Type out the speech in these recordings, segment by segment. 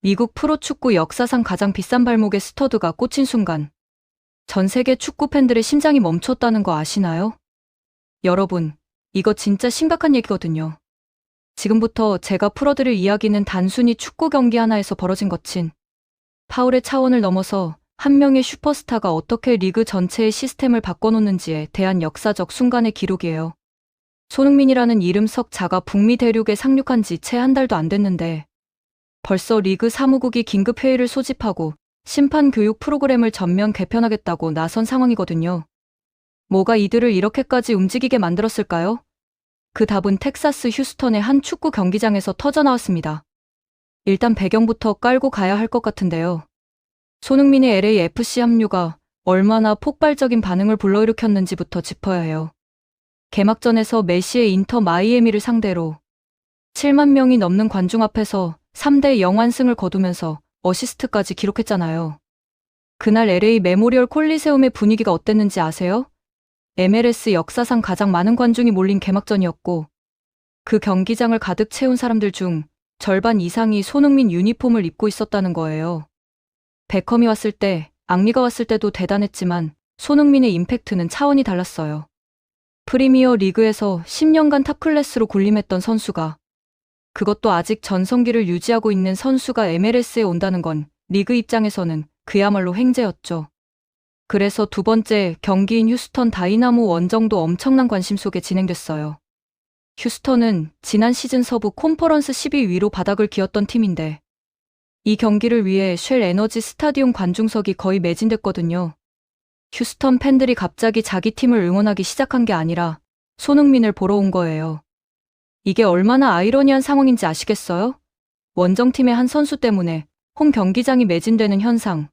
미국 프로축구 역사상 가장 비싼 발목의 스터드가 꽂힌 순간 전 세계 축구 팬들의 심장이 멈췄다는 거 아시나요? 여러분, 이거 진짜 심각한 얘기거든요. 지금부터 제가 풀어드릴 이야기는 단순히 축구 경기 하나에서 벌어진 거친 파울의 차원을 넘어서 한 명의 슈퍼스타가 어떻게 리그 전체의 시스템을 바꿔놓는지에 대한 역사적 순간의 기록이에요. 손흥민이라는 이름 석 자가 북미 대륙에 상륙한 지 채 한 달도 안 됐는데 벌써 리그 사무국이 긴급 회의를 소집하고 심판 교육 프로그램을 전면 개편하겠다고 나선 상황이거든요. 뭐가 이들을 이렇게까지 움직이게 만들었을까요? 그 답은 텍사스 휴스턴의 한 축구 경기장에서 터져나왔습니다. 일단 배경부터 깔고 가야 할 것 같은데요. 손흥민의 LAFC 합류가 얼마나 폭발적인 반응을 불러일으켰는지부터 짚어야 해요. 개막전에서 메시의 인터 마이애미를 상대로 7만 명이 넘는 관중 앞에서 3대 0완승을 거두면서 어시스트까지 기록했잖아요. 그날 LA 메모리얼 콜리세움의 분위기가 어땠는지 아세요? MLS 역사상 가장 많은 관중이 몰린 개막전이었고 그 경기장을 가득 채운 사람들 중 절반 이상이 손흥민 유니폼을 입고 있었다는 거예요. 베컴이 왔을 때, 앙리가 왔을 때도 대단했지만 손흥민의 임팩트는 차원이 달랐어요. 프리미어 리그에서 10년간 탑클래스로 군림했던 선수가, 그것도 아직 전성기를 유지하고 있는 선수가 MLS에 온다는 건 리그 입장에서는 그야말로 횡재였죠. 그래서 두 번째 경기인 휴스턴 다이나모 원정도 엄청난 관심 속에 진행됐어요. 휴스턴은 지난 시즌 서부 콘퍼런스 10위 로 바닥을 기었던 팀인데 이 경기를 위해 쉘 에너지 스타디움 관중석이 거의 매진됐거든요. 휴스턴 팬들이 갑자기 자기 팀을 응원하기 시작한 게 아니라 손흥민을 보러 온 거예요. 이게 얼마나 아이러니한 상황인지 아시겠어요? 원정팀의 한 선수 때문에 홈 경기장이 매진되는 현상.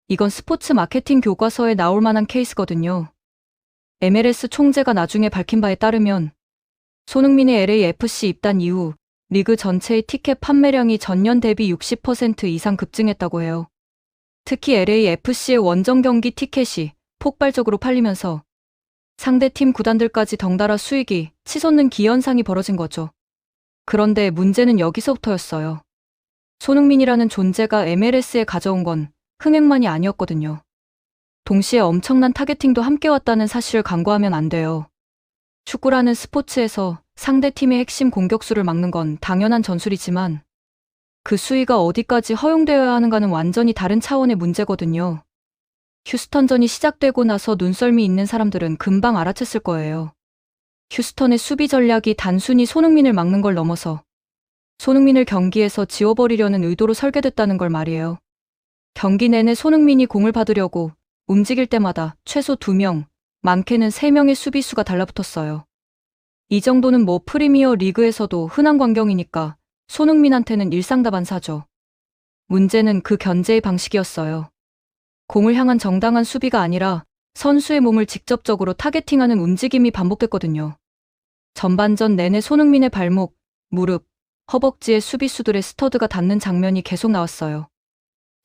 이건 스포츠 마케팅 교과서에 나올 만한 케이스거든요. MLS 총재가 나중에 밝힌 바에 따르면 손흥민의 LAFC 입단 이후 리그 전체의 티켓 판매량이 전년 대비 60% 이상 급증했다고 해요. 특히 LAFC의 원정 경기 티켓이 폭발적으로 팔리면서 상대팀 구단들까지 덩달아 수익이 치솟는 기현상이 벌어진 거죠. 그런데 문제는 여기서부터였어요. 손흥민이라는 존재가 MLS에 가져온 건 흥행만이 아니었거든요. 동시에 엄청난 타겟팅도 함께 왔다는 사실을 간과하면 안 돼요. 축구라는 스포츠에서 상대팀의 핵심 공격수를 막는 건 당연한 전술이지만 그 수위가 어디까지 허용되어야 하는가는 완전히 다른 차원의 문제거든요. 휴스턴전이 시작되고 나서 눈썰미 있는 사람들은 금방 알아챘을 거예요. 휴스턴의 수비 전략이 단순히 손흥민을 막는 걸 넘어서 손흥민을 경기에서 지워버리려는 의도로 설계됐다는 걸 말이에요. 경기 내내 손흥민이 공을 받으려고 움직일 때마다 최소 2명, 많게는 3명의 수비수가 달라붙었어요. 이 정도는 뭐 프리미어 리그에서도 흔한 광경이니까 손흥민한테는 일상다반사죠. 문제는 그 견제의 방식이었어요. 공을 향한 정당한 수비가 아니라 선수의 몸을 직접적으로 타겟팅하는 움직임이 반복됐거든요. 전반전 내내 손흥민의 발목, 무릎, 허벅지에 수비수들의 스터드가 닿는 장면이 계속 나왔어요.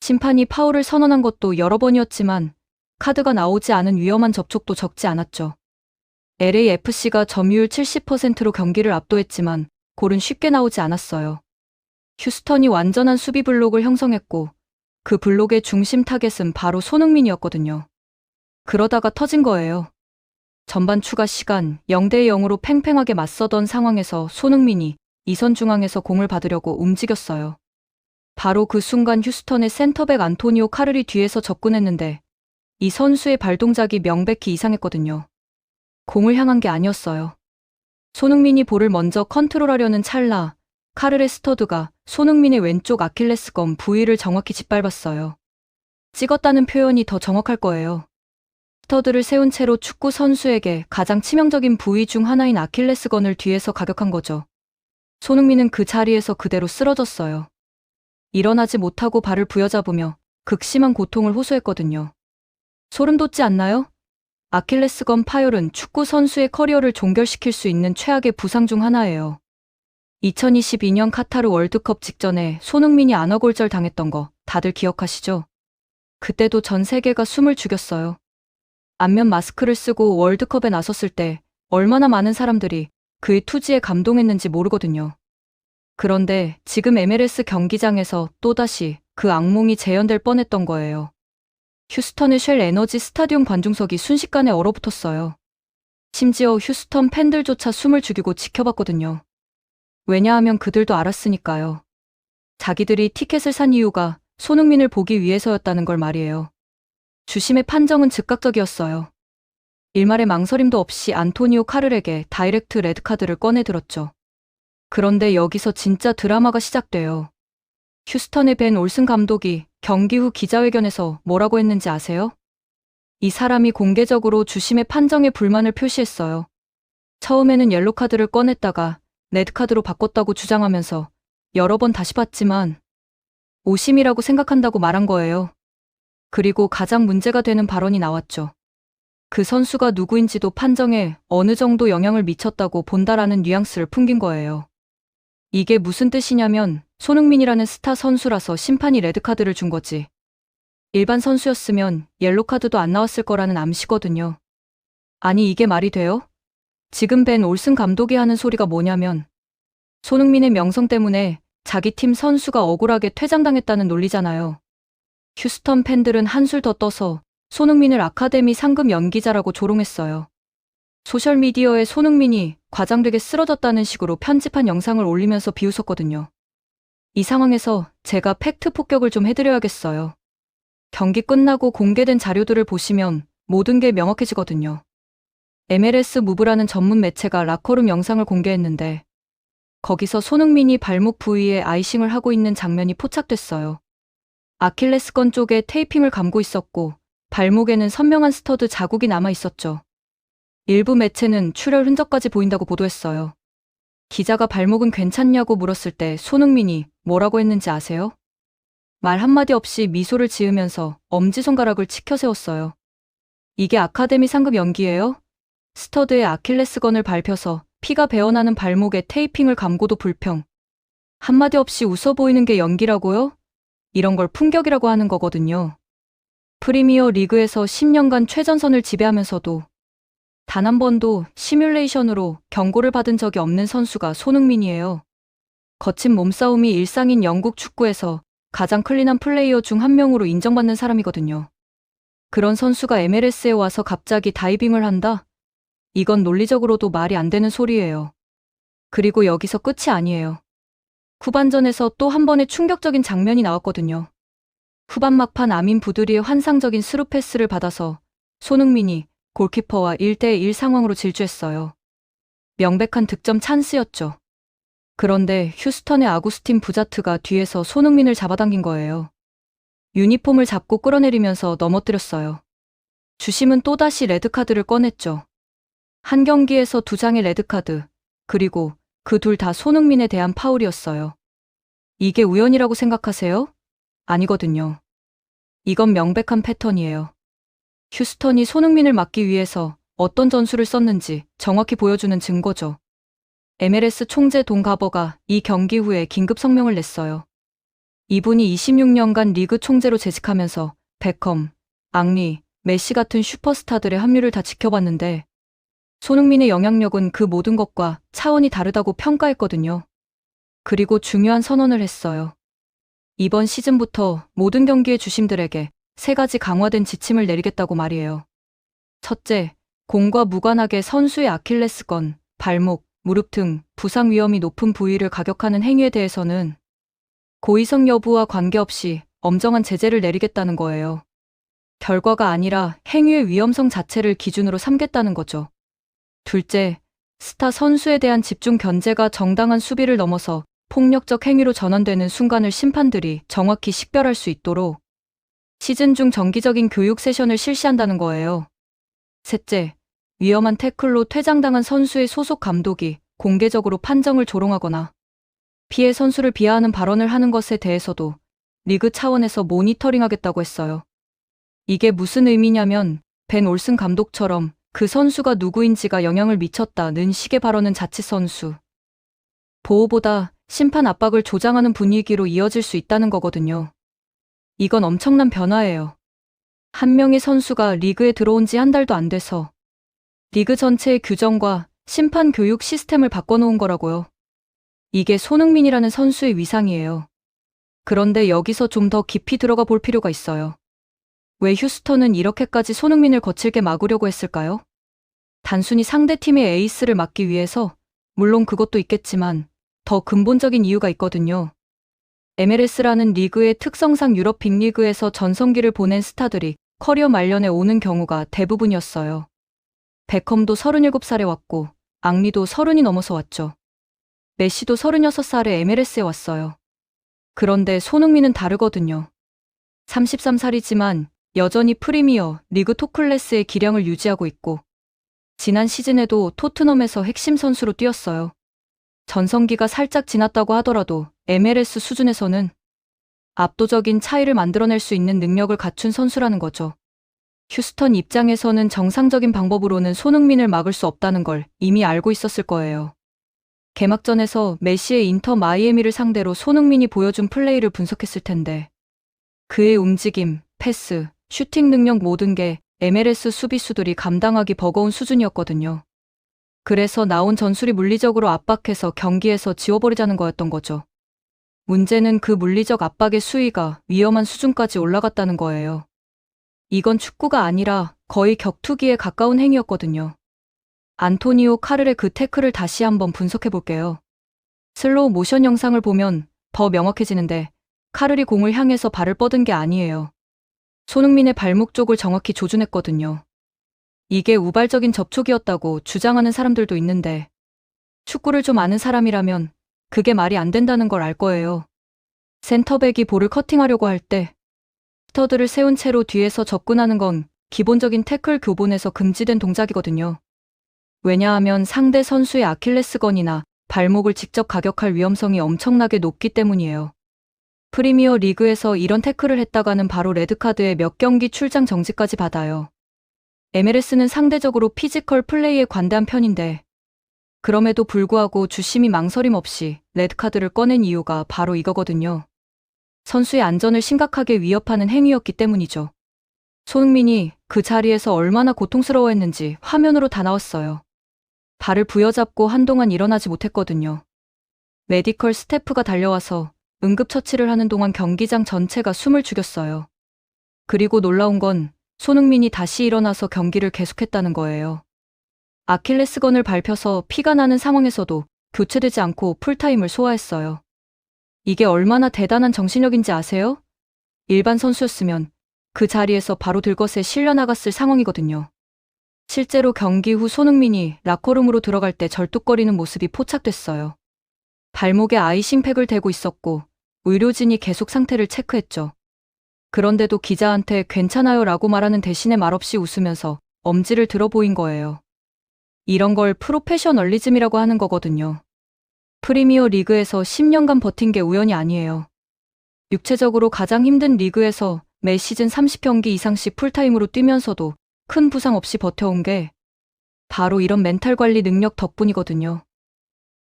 심판이 파울을 선언한 것도 여러 번이었지만 카드가 나오지 않은 위험한 접촉도 적지 않았죠. LAFC가 점유율 70%로 경기를 압도했지만 골은 쉽게 나오지 않았어요. 휴스턴이 완전한 수비 블록을 형성했고 그 블록의 중심 타겟은 바로 손흥민이었거든요. 그러다가 터진 거예요. 전반 추가 시간 0대 0으로 팽팽하게 맞서던 상황에서 손흥민이 이선 중앙에서 공을 받으려고 움직였어요. 바로 그 순간 휴스턴의 센터백 안토니오 카르리 뒤에서 접근했는데 이 선수의 발동작이 명백히 이상했거든요. 공을 향한 게 아니었어요. 손흥민이 볼을 먼저 컨트롤하려는 찰나 카르레 스터드가 손흥민의 왼쪽 아킬레스건 부위를 정확히 짓밟았어요. 찍었다는 표현이 더 정확할 거예요. 스터드를 세운 채로 축구 선수에게 가장 치명적인 부위 중 하나인 아킬레스건을 뒤에서 가격한 거죠. 손흥민은 그 자리에서 그대로 쓰러졌어요. 일어나지 못하고 발을 부여잡으며 극심한 고통을 호소했거든요. 소름 돋지 않나요? 아킬레스건 파열은 축구 선수의 커리어를 종결시킬 수 있는 최악의 부상 중 하나예요. 2022년 카타르 월드컵 직전에 손흥민이 안어골절 당했던 거 다들 기억하시죠? 그때도 전 세계가 숨을 죽였어요. 안면 마스크를 쓰고 월드컵에 나섰을 때 얼마나 많은 사람들이 그의 투지에 감동했는지 모르거든요. 그런데 지금 MLS 경기장에서 또다시 그 악몽이 재현될 뻔했던 거예요. 휴스턴의 쉘 에너지 스타디움 관중석이 순식간에 얼어붙었어요. 심지어 휴스턴 팬들조차 숨을 죽이고 지켜봤거든요. 왜냐하면 그들도 알았으니까요. 자기들이 티켓을 산 이유가 손흥민을 보기 위해서였다는 걸 말이에요. 주심의 판정은 즉각적이었어요. 일말의 망설임도 없이 안토니오 카를에게 다이렉트 레드카드를 꺼내들었죠. 그런데 여기서 진짜 드라마가 시작돼요. 휴스턴의 벤 올슨 감독이 경기 후 기자회견에서 뭐라고 했는지 아세요? 이 사람이 공개적으로 주심의 판정에 불만을 표시했어요. 처음에는 옐로카드를 꺼냈다가 레드카드로 바꿨다고 주장하면서 여러 번 다시 봤지만 오심이라고 생각한다고 말한 거예요. 그리고 가장 문제가 되는 발언이 나왔죠. 그 선수가 누구인지도 판정에 어느 정도 영향을 미쳤다고 본다라는 뉘앙스를 풍긴 거예요. 이게 무슨 뜻이냐면 손흥민이라는 스타 선수라서 심판이 레드카드를 준 거지. 일반 선수였으면 옐로카드도 안 나왔을 거라는 암시거든요. 아니 이게 말이 돼요? 지금 벤 올슨 감독이 하는 소리가 뭐냐면 손흥민의 명성 때문에 자기 팀 선수가 억울하게 퇴장당했다는 논리잖아요. 휴스턴 팬들은 한술 더 떠서 손흥민을 아카데미 상금 연기자라고 조롱했어요. 소셜미디어에 손흥민이 과장되게 쓰러졌다는 식으로 편집한 영상을 올리면서 비웃었거든요. 이 상황에서 제가 팩트 폭격을 좀 해드려야겠어요. 경기 끝나고 공개된 자료들을 보시면 모든 게 명확해지거든요. MLS 무브라는 전문 매체가 라커룸 영상을 공개했는데 거기서 손흥민이 발목 부위에 아이싱을 하고 있는 장면이 포착됐어요. 아킬레스건 쪽에 테이핑을 감고 있었고 발목에는 선명한 스터드 자국이 남아 있었죠. 일부 매체는 출혈 흔적까지 보인다고 보도했어요. 기자가 발목은 괜찮냐고 물었을 때 손흥민이 뭐라고 했는지 아세요? 말 한마디 없이 미소를 지으면서 엄지손가락을 치켜 세웠어요. 이게 아카데미 상급 연기예요? 스터드에 아킬레스건을 밟혀서 피가 배어나는 발목에 테이핑을 감고도 불평. 한마디 없이 웃어 보이는 게 연기라고요? 이런 걸 풍격이라고 하는 거거든요. 프리미어 리그에서 10년간 최전선을 지배하면서도 단 한 번도 시뮬레이션으로 경고를 받은 적이 없는 선수가 손흥민이에요. 거친 몸싸움이 일상인 영국 축구에서 가장 클린한 플레이어 중 한 명으로 인정받는 사람이거든요. 그런 선수가 MLS에 와서 갑자기 다이빙을 한다? 이건 논리적으로도 말이 안 되는 소리예요. 그리고 여기서 끝이 아니에요. 후반전에서 또 한 번의 충격적인 장면이 나왔거든요. 후반 막판 아민 부드리의 환상적인 스루 패스를 받아서 손흥민이 골키퍼와 1대1 상황으로 질주했어요. 명백한 득점 찬스였죠. 그런데 휴스턴의 아구스틴 부자트가 뒤에서 손흥민을 잡아당긴 거예요. 유니폼을 잡고 끌어내리면서 넘어뜨렸어요. 주심은 또다시 레드카드를 꺼냈죠. 한 경기에서 2장의 레드카드, 그리고 그 둘 다 손흥민에 대한 파울이었어요. 이게 우연이라고 생각하세요? 아니거든요. 이건 명백한 패턴이에요. 휴스턴이 손흥민을 막기 위해서 어떤 전술을 썼는지 정확히 보여주는 증거죠. MLS 총재 돈 가버가 이 경기 후에 긴급 성명을 냈어요. 이분이 26년간 리그 총재로 재직하면서 베컴, 앙리, 메시 같은 슈퍼스타들의 합류를 다 지켜봤는데 손흥민의 영향력은 그 모든 것과 차원이 다르다고 평가했거든요. 그리고 중요한 선언을 했어요. 이번 시즌부터 모든 경기의 주심들에게 3가지 강화된 지침을 내리겠다고 말이에요. 첫째, 공과 무관하게 선수의 아킬레스건, 발목, 무릎 등 부상 위험이 높은 부위를 가격하는 행위에 대해서는 고의성 여부와 관계없이 엄정한 제재를 내리겠다는 거예요. 결과가 아니라 행위의 위험성 자체를 기준으로 삼겠다는 거죠. 둘째, 스타 선수에 대한 집중 견제가 정당한 수비를 넘어서 폭력적 행위로 전환되는 순간을 심판들이 정확히 식별할 수 있도록 시즌 중 정기적인 교육 세션을 실시한다는 거예요. 셋째, 위험한 태클로 퇴장당한 선수의 소속 감독이 공개적으로 판정을 조롱하거나 피해 선수를 비하하는 발언을 하는 것에 대해서도 리그 차원에서 모니터링하겠다고 했어요. 이게 무슨 의미냐면 벤 올슨 감독처럼 그 선수가 누구인지가 영향을 미쳤다는 식의 발언은 자칫 선수 보호보다 심판 압박을 조장하는 분위기로 이어질 수 있다는 거거든요. 이건 엄청난 변화예요. 한 명의 선수가 리그에 들어온 지 한 달도 안 돼서 리그 전체의 규정과 심판 교육 시스템을 바꿔놓은 거라고요. 이게 손흥민이라는 선수의 위상이에요. 그런데 여기서 좀 더 깊이 들어가 볼 필요가 있어요. 왜 휴스턴은 이렇게까지 손흥민을 거칠게 막으려고 했을까요? 단순히 상대팀의 에이스를 막기 위해서, 물론 그것도 있겠지만 더 근본적인 이유가 있거든요. MLS라는 리그의 특성상 유럽 빅리그에서 전성기를 보낸 스타들이 커리어 말년에 오는 경우가 대부분이었어요. 베컴도 37살에 왔고, 앙리도 30이 넘어서 왔죠. 메시도 36살에 MLS에 왔어요. 그런데 손흥민은 다르거든요. 33살이지만 여전히 프리미어 리그 톱클래스의 기량을 유지하고 있고, 지난 시즌에도 토트넘에서 핵심 선수로 뛰었어요. 전성기가 살짝 지났다고 하더라도 MLS 수준에서는 압도적인 차이를 만들어낼 수 있는 능력을 갖춘 선수라는 거죠. 휴스턴 입장에서는 정상적인 방법으로는 손흥민을 막을 수 없다는 걸 이미 알고 있었을 거예요. 개막전에서 메시의 인터 마이애미를 상대로 손흥민이 보여준 플레이를 분석했을 텐데, 그의 움직임, 패스, 슈팅 능력 모든 게 MLS 수비수들이 감당하기 버거운 수준이었거든요. 그래서 나온 전술이 물리적으로 압박해서 경기에서 지워버리자는 거였던 거죠. 문제는 그 물리적 압박의 수위가 위험한 수준까지 올라갔다는 거예요. 이건 축구가 아니라 거의 격투기에 가까운 행위였거든요. 안토니오 카를의 그 태클을 다시 한번 분석해 볼게요. 슬로우 모션 영상을 보면 더 명확해지는데, 카를이 공을 향해서 발을 뻗은 게 아니에요. 손흥민의 발목 쪽을 정확히 조준했거든요. 이게 우발적인 접촉이었다고 주장하는 사람들도 있는데, 축구를 좀 아는 사람이라면 그게 말이 안 된다는 걸 알 거예요. 센터백이 볼을 커팅하려고 할 때 스터드를 세운 채로 뒤에서 접근하는 건 기본적인 태클 교본에서 금지된 동작이거든요. 왜냐하면 상대 선수의 아킬레스건이나 발목을 직접 가격할 위험성이 엄청나게 높기 때문이에요. 프리미어 리그에서 이런 태클을 했다가는 바로 레드카드에 몇 경기 출장 정지까지 받아요. MLS는 상대적으로 피지컬 플레이에 관대한 편인데, 그럼에도 불구하고 주심이 망설임 없이 레드카드를 꺼낸 이유가 바로 이거거든요. 선수의 안전을 심각하게 위협하는 행위였기 때문이죠. 손흥민이 그 자리에서 얼마나 고통스러워했는지 화면으로 다 나왔어요. 발을 부여잡고 한동안 일어나지 못했거든요. 메디컬 스태프가 달려와서 응급처치를 하는 동안 경기장 전체가 숨을 죽였어요. 그리고 놀라운 건 손흥민이 다시 일어나서 경기를 계속했다는 거예요. 아킬레스건을 밟혀서 피가 나는 상황에서도 교체되지 않고 풀타임을 소화했어요. 이게 얼마나 대단한 정신력인지 아세요? 일반 선수였으면 그 자리에서 바로 들것에 실려 나갔을 상황이거든요. 실제로 경기 후 손흥민이 라커룸으로 들어갈 때 절뚝거리는 모습이 포착됐어요. 발목에 아이싱팩을 대고 있었고 의료진이 계속 상태를 체크했죠. 그런데도 기자한테 괜찮아요 라고 말하는 대신에 말없이 웃으면서 엄지를 들어 보인 거예요. 이런 걸 프로페셔널리즘이라고 하는 거거든요. 프리미어 리그에서 10년간 버틴 게 우연이 아니에요. 육체적으로 가장 힘든 리그에서 매 시즌 30경기 이상씩 풀타임으로 뛰면서도 큰 부상 없이 버텨온 게 바로 이런 멘탈 관리 능력 덕분이거든요.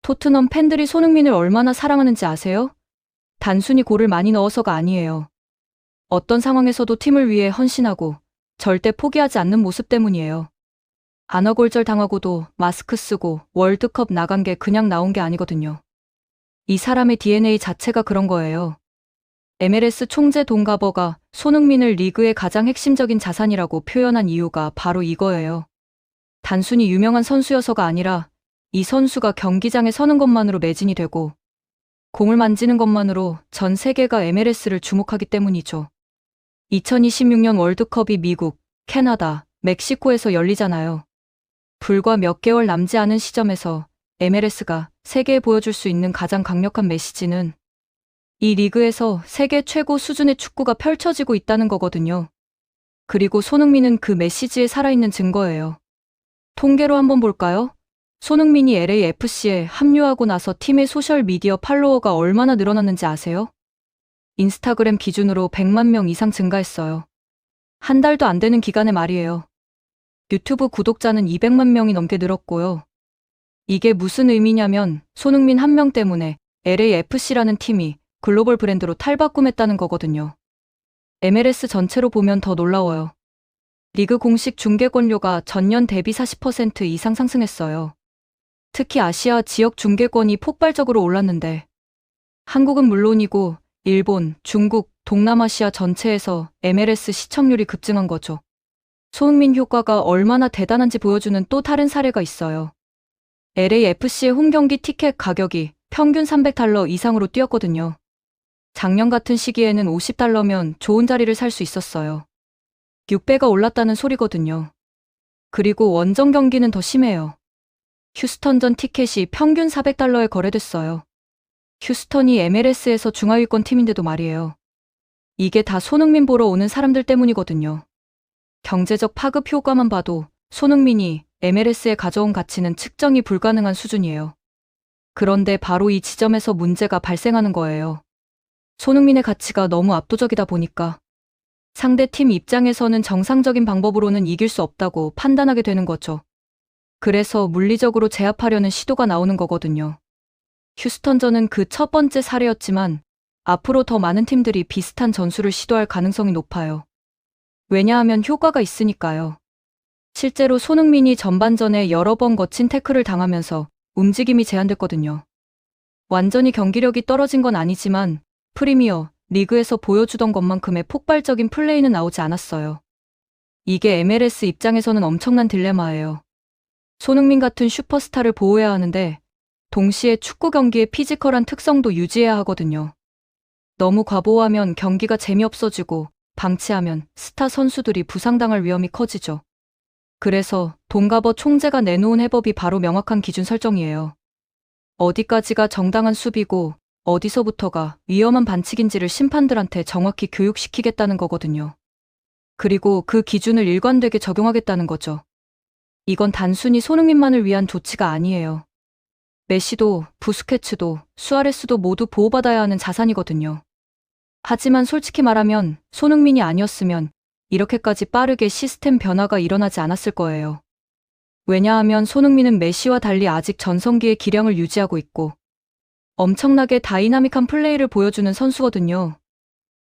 토트넘 팬들이 손흥민을 얼마나 사랑하는지 아세요? 단순히 골을 많이 넣어서가 아니에요. 어떤 상황에서도 팀을 위해 헌신하고 절대 포기하지 않는 모습 때문이에요. 안어골절 당하고도 마스크 쓰고 월드컵 나간 게 그냥 나온 게 아니거든요. 이 사람의 DNA 자체가 그런 거예요. MLS 총재 돈 가버가 손흥민을 리그의 가장 핵심적인 자산이라고 표현한 이유가 바로 이거예요. 단순히 유명한 선수여서가 아니라 이 선수가 경기장에 서는 것만으로 매진이 되고 공을 만지는 것만으로 전 세계가 MLS를 주목하기 때문이죠. 2026년 월드컵이 미국, 캐나다, 멕시코에서 열리잖아요. 불과 몇 개월 남지 않은 시점에서 MLS가 세계에 보여줄 수 있는 가장 강력한 메시지는 이 리그에서 세계 최고 수준의 축구가 펼쳐지고 있다는 거거든요. 그리고 손흥민은 그 메시지에 살아있는 증거예요. 통계로 한번 볼까요? 손흥민이 LAFC에 합류하고 나서 팀의 소셜미디어 팔로워가 얼마나 늘어났는지 아세요? 인스타그램 기준으로 100만 명 이상 증가했어요. 한 달도 안 되는 기간에 말이에요. 유튜브 구독자는 200만 명이 넘게 늘었고요. 이게 무슨 의미냐면 손흥민 한 명 때문에 LAFC라는 팀이 글로벌 브랜드로 탈바꿈했다는 거거든요. MLS 전체로 보면 더 놀라워요. 리그 공식 중계권료가 전년 대비 40% 이상 상승했어요. 특히 아시아 지역 중계권이 폭발적으로 올랐는데 한국은 물론이고 일본, 중국, 동남아시아 전체에서 MLS 시청률이 급증한 거죠. 손흥민 효과가 얼마나 대단한지 보여주는 또 다른 사례가 있어요. LAFC의 홈경기 티켓 가격이 평균 $300 이상으로 뛰었거든요. 작년 같은 시기에는 $50면 좋은 자리를 살 수 있었어요. 6배가 올랐다는 소리거든요. 그리고 원정 경기는 더 심해요. 휴스턴전 티켓이 평균 $400에 거래됐어요. 휴스턴이 MLS에서 중하위권 팀인데도 말이에요. 이게 다 손흥민 보러 오는 사람들 때문이거든요. 경제적 파급 효과만 봐도 손흥민이 MLS에 가져온 가치는 측정이 불가능한 수준이에요. 그런데 바로 이 지점에서 문제가 발생하는 거예요. 손흥민의 가치가 너무 압도적이다 보니까 상대 팀 입장에서는 정상적인 방법으로는 이길 수 없다고 판단하게 되는 거죠. 그래서 물리적으로 제압하려는 시도가 나오는 거거든요. 휴스턴전은 그 첫 번째 사례였지만 앞으로 더 많은 팀들이 비슷한 전술을 시도할 가능성이 높아요. 왜냐하면 효과가 있으니까요. 실제로 손흥민이 전반전에 여러 번 거친 태클을 당하면서 움직임이 제한됐거든요. 완전히 경기력이 떨어진 건 아니지만 프리미어 리그에서 보여주던 것만큼의 폭발적인 플레이는 나오지 않았어요. 이게 MLS 입장에서는 엄청난 딜레마예요. 손흥민 같은 슈퍼스타를 보호해야 하는데 동시에 축구 경기의 피지컬한 특성도 유지해야 하거든요. 너무 과보하면 경기가 재미없어지고 방치하면 스타 선수들이 부상당할 위험이 커지죠. 그래서 돈가버 총재가 내놓은 해법이 바로 명확한 기준 설정이에요. 어디까지가 정당한 수비고 어디서부터가 위험한 반칙인지를 심판들한테 정확히 교육시키겠다는 거거든요. 그리고 그 기준을 일관되게 적용하겠다는 거죠. 이건 단순히 손흥민만을 위한 조치가 아니에요. 메시도, 부스케츠도, 수아레스도 모두 보호받아야 하는 자산이거든요. 하지만 솔직히 말하면 손흥민이 아니었으면 이렇게까지 빠르게 시스템 변화가 일어나지 않았을 거예요. 왜냐하면 손흥민은 메시와 달리 아직 전성기의 기량을 유지하고 있고 엄청나게 다이나믹한 플레이를 보여주는 선수거든요.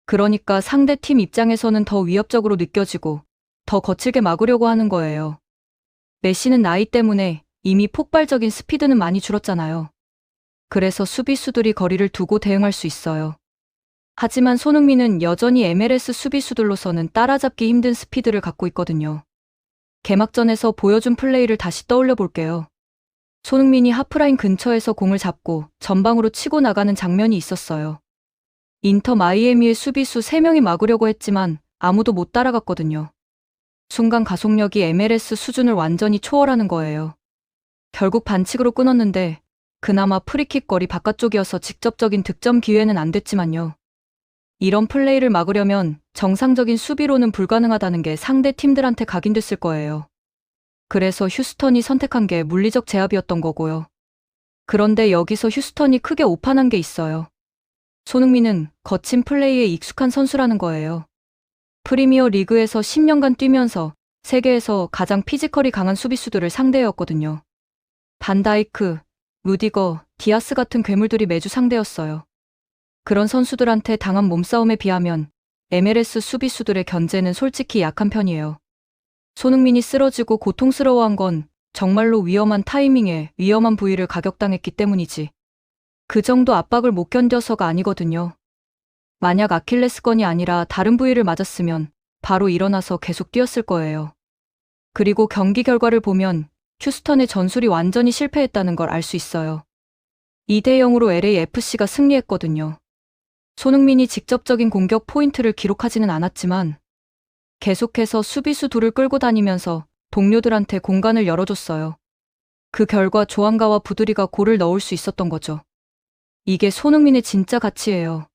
그러니까 상대 팀 입장에서는 더 위협적으로 느껴지고 더 거칠게 막으려고 하는 거예요. 메시는 나이 때문에 이미 폭발적인 스피드는 많이 줄었잖아요. 그래서 수비수들이 거리를 두고 대응할 수 있어요. 하지만 손흥민은 여전히 MLS 수비수들로서는 따라잡기 힘든 스피드를 갖고 있거든요. 개막전에서 보여준 플레이를 다시 떠올려 볼게요. 손흥민이 하프라인 근처에서 공을 잡고 전방으로 치고 나가는 장면이 있었어요. 인터 마이애미의 수비수 3명이 막으려고 했지만 아무도 못 따라갔거든요. 순간 가속력이 MLS 수준을 완전히 초월하는 거예요. 결국 반칙으로 끊었는데 그나마 프리킥 거리 바깥쪽이어서 직접적인 득점 기회는 안 됐지만요. 이런 플레이를 막으려면 정상적인 수비로는 불가능하다는 게 상대 팀들한테 각인됐을 거예요. 그래서 휴스턴이 선택한 게 물리적 제압이었던 거고요. 그런데 여기서 휴스턴이 크게 오판한 게 있어요. 손흥민은 거친 플레이에 익숙한 선수라는 거예요. 프리미어 리그에서 10년간 뛰면서 세계에서 가장 피지컬이 강한 수비수들을 상대해왔거든요. 반다이크, 루디거, 디아스 같은 괴물들이 매주 상대였어요. 그런 선수들한테 당한 몸싸움에 비하면 MLS 수비수들의 견제는 솔직히 약한 편이에요. 손흥민이 쓰러지고 고통스러워한 건 정말로 위험한 타이밍에 위험한 부위를 가격당했기 때문이지. 그 정도 압박을 못 견뎌서가 아니거든요. 만약 아킬레스건이 아니라 다른 부위를 맞았으면 바로 일어나서 계속 뛰었을 거예요. 그리고 경기 결과를 보면 휴스턴의 전술이 완전히 실패했다는 걸 알 수 있어요. 2대0으로 LAFC가 승리했거든요. 손흥민이 직접적인 공격 포인트를 기록하지는 않았지만 계속해서 수비수 둘을 끌고 다니면서 동료들한테 공간을 열어줬어요. 그 결과 조항가와 부드리가 골을 넣을 수 있었던 거죠. 이게 손흥민의 진짜 가치예요.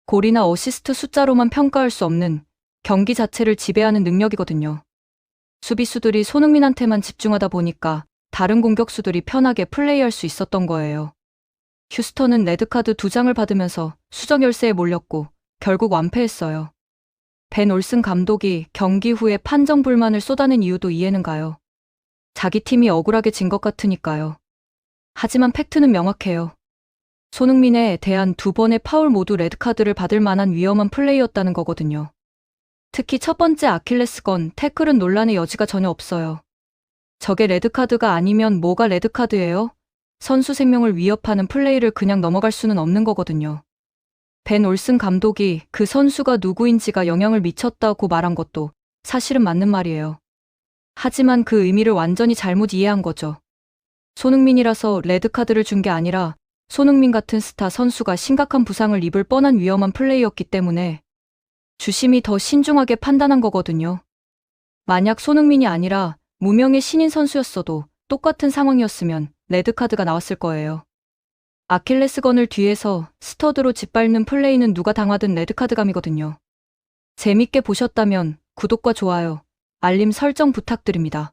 골이나 어시스트 숫자로만 평가할 수 없는 경기 자체를 지배하는 능력이거든요. 수비수들이 손흥민한테만 집중하다 보니까 다른 공격수들이 편하게 플레이할 수 있었던 거예요. 휴스턴은 레드카드 2장을 받으면서 수정 열세에 몰렸고 결국 완패했어요. 벤 올슨 감독이 경기 후에 판정 불만을 쏟아낸 이유도 이해는 가요. 자기 팀이 억울하게 진 것 같으니까요. 하지만 팩트는 명확해요. 손흥민에 대한 2번의 파울 모두 레드카드를 받을 만한 위험한 플레이였다는 거거든요. 특히 첫 번째 아킬레스건 태클은 논란의 여지가 전혀 없어요. 저게 레드카드가 아니면 뭐가 레드카드예요? 선수 생명을 위협하는 플레이를 그냥 넘어갈 수는 없는 거거든요. 벤 올슨 감독이 그 선수가 누구인지가 영향을 미쳤다고 말한 것도 사실은 맞는 말이에요. 하지만 그 의미를 완전히 잘못 이해한 거죠. 손흥민이라서 레드카드를 준 게 아니라 손흥민 같은 스타 선수가 심각한 부상을 입을 뻔한 위험한 플레이였기 때문에 주심이 더 신중하게 판단한 거거든요. 만약 손흥민이 아니라 무명의 신인 선수였어도 똑같은 상황이었으면 레드카드가 나왔을 거예요. 아킬레스건을 뒤에서 스터드로 짓밟는 플레이는 누가 당하든 레드카드감이거든요. 재밌게 보셨다면 구독과 좋아요, 알림 설정 부탁드립니다.